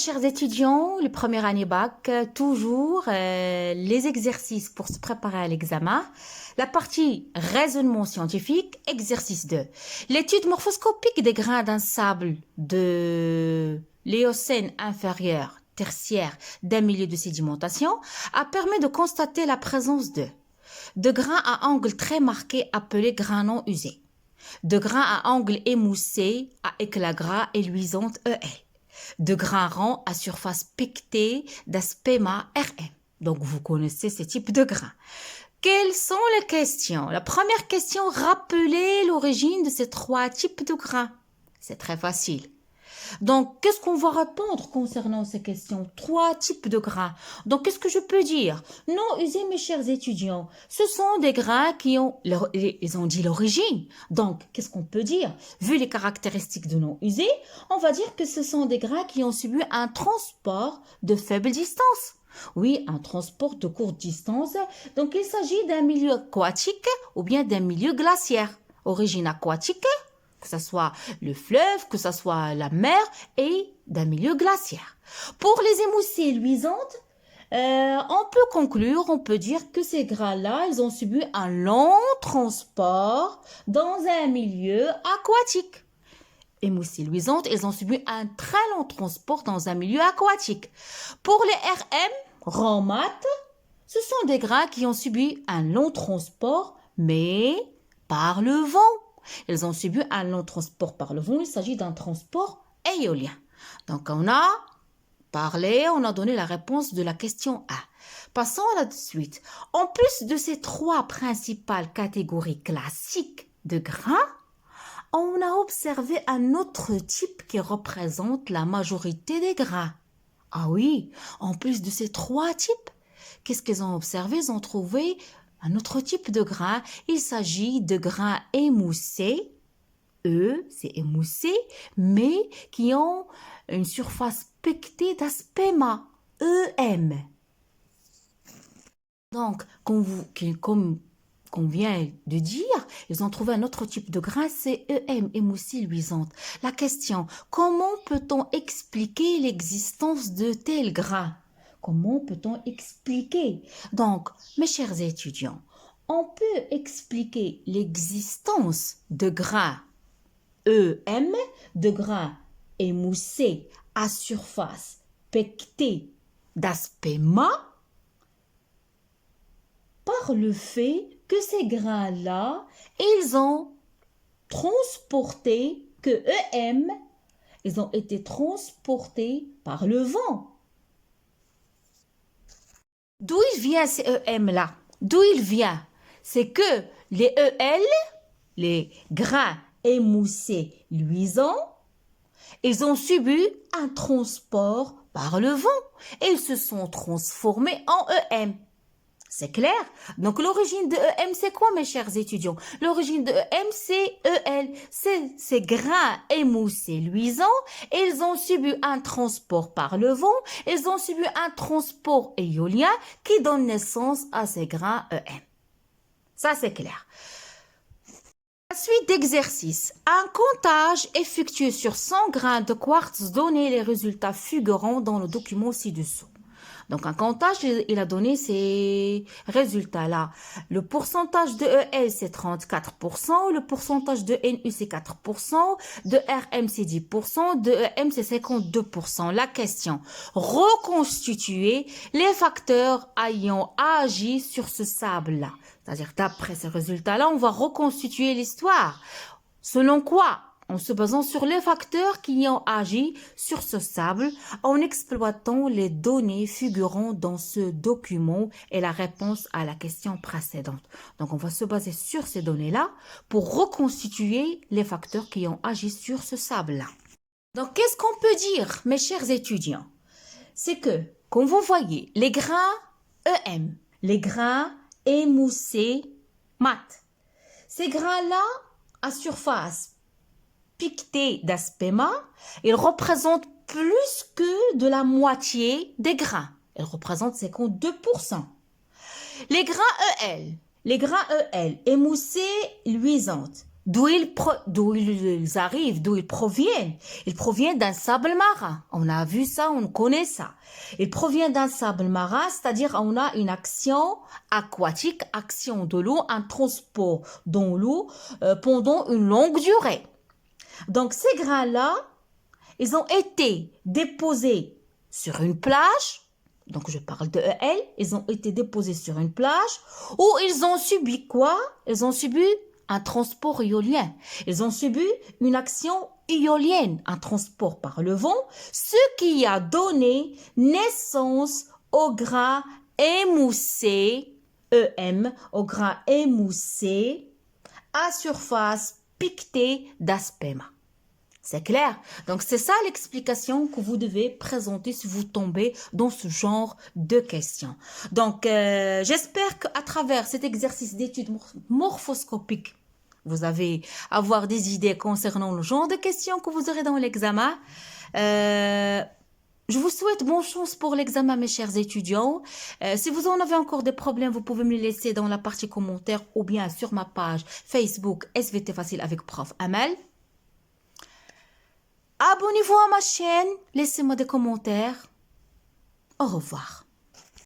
chers étudiants, le première année bac, toujours les exercices pour se préparer à l'examen. La partie raisonnement scientifique, exercice 2. L'étude morphoscopique des grains d'un sable de l'Éocène inférieur, tertiaire, d'un milieu de sédimentation a permis de constater la présence de grains à angle très marqué appelés grains non usés, de grains à angle émoussé à éclat gras et luisante EL, de grains ronds à surface piquetée d'aspect mat RM. Donc, vous connaissez ce type de grains. Quelles sont les questions? La première question, rappelez l'origine de ces trois types de grains. C'est très facile. Donc, qu'est-ce qu'on va répondre concernant ces questions? Trois types de grains. Donc, qu'est-ce que je peux dire? Non usés, mes chers étudiants, ce sont des grains qui ont, ils ont dit l'origine. Donc, qu'est-ce qu'on peut dire? Vu les caractéristiques de non usés, on va dire que ce sont des grains qui ont subi un transport de faible distance. Oui, un transport de courte distance. Donc, il s'agit d'un milieu aquatique ou bien d'un milieu glaciaire. Origine aquatique, que ce soit le fleuve, que ce soit la mer, et d'un milieu glaciaire. Pour les émoussées luisantes, on peut conclure, on peut dire que ces grains-là, ils ont subi un long transport dans un milieu aquatique. Émoussées luisantes, ils ont subi un très long transport dans un milieu aquatique. Pour les RM, rangs mat, ce sont des grains qui ont subi un long transport, mais par le vent. Ils ont subi un long transport par le vent. Il s'agit d'un transport éolien. Donc, on a parlé, on a donné la réponse de la question A. Passons à la suite. En plus de ces trois principales catégories classiques de grains, on a observé un autre type qui représente la majorité des grains. Ah oui, en plus de ces trois types, qu'est-ce qu'ils ont observé? Ils ont trouvé un autre type de grain. Il s'agit de grains émoussés. C'est émoussé, mais qui ont une surface piquetée d'aspect mat. EM. Donc, comme qu'on vient de dire, ils ont trouvé un autre type de grain, c'est EM, émoussé luisante. La question, comment peut-on expliquer l'existence de tels grains? Comment peut-on expliquer? Donc, mes chers étudiants, on peut expliquer l'existence de grains EM, de grains émoussés à surface piquetée d'aspect mat, par le fait que ces grains-là, ils ont transporté, que EM, ils ont été transportés par le vent. D'où il vient ces EM-là? D'où il vient? C'est que les EL, les grains émoussés luisants, ils ont subi un transport par le vent et ils se sont transformés en EM. C'est clair? Donc, l'origine de EM, c'est quoi, mes chers étudiants? L'origine de EM, c'est EL. C'est ces grains émoussés luisants. Ils ont subi un transport par le vent. Ils ont subi un transport éolien qui donne naissance à ces grains EM. Ça, c'est clair. La suite d'exercice. Un comptage effectué sur 100 grains de quartz donnait les résultats figurants dans le document ci-dessous. Donc, un comptage, il a donné ces résultats-là. Le pourcentage de EL, c'est 34%. Le pourcentage de NU, c'est 4%. De RM, c'est 10%. De EM, c'est 52%. La question, reconstituer les facteurs ayant agi sur ce sable-là. C'est-à-dire, d'après ces résultats-là, on va reconstituer l'histoire. Selon quoi? En se basant sur les facteurs qui ont agi sur ce sable, en exploitant les données figurant dans ce document et la réponse à la question précédente. Donc, on va se baser sur ces données-là pour reconstituer les facteurs qui ont agi sur ce sable-là. Donc, qu'est-ce qu'on peut dire, mes chers étudiants? C'est que, comme vous voyez, les grains EM, les grains émoussés mat, ces grains-là à surface piquetés d'aspect mat, ils représentent plus que de la moitié des grains. Ils représentent 52%. Les grains EL émoussés luisantes, d'où ils arrivent, d'où ils proviennent. Ils proviennent d'un sable marin. On a vu ça, on connaît ça. Ils proviennent d'un sable marin, c'est-à-dire on a une action aquatique, action de l'eau, un transport dans l'eau pendant une longue durée. Donc ces grains-là, ils ont été déposés sur une plage. Donc je parle de EL. Ils ont été déposés sur une plage où ils ont subi quoi? Ils ont subi un transport éolien. Ils ont subi une action éolienne, un transport par le vent, ce qui a donné naissance au grain émoussé, EM, au grain émoussé à surface piquetée d'aspéma. C'est clair? Donc, c'est ça l'explication que vous devez présenter si vous tombez dans ce genre de questions. Donc, j'espère qu'à travers cet exercice d'étude morphoscopique, vous allez avoir des idées concernant le genre de questions que vous aurez dans l'examen. Je vous souhaite bonne chance pour l'examen, mes chers étudiants. Si vous en avez encore des problèmes, vous pouvez me les laisser dans la partie commentaires ou bien sur ma page Facebook SVT Facile avec Prof Amel. Abonnez-vous à ma chaîne, laissez-moi des commentaires. Au revoir.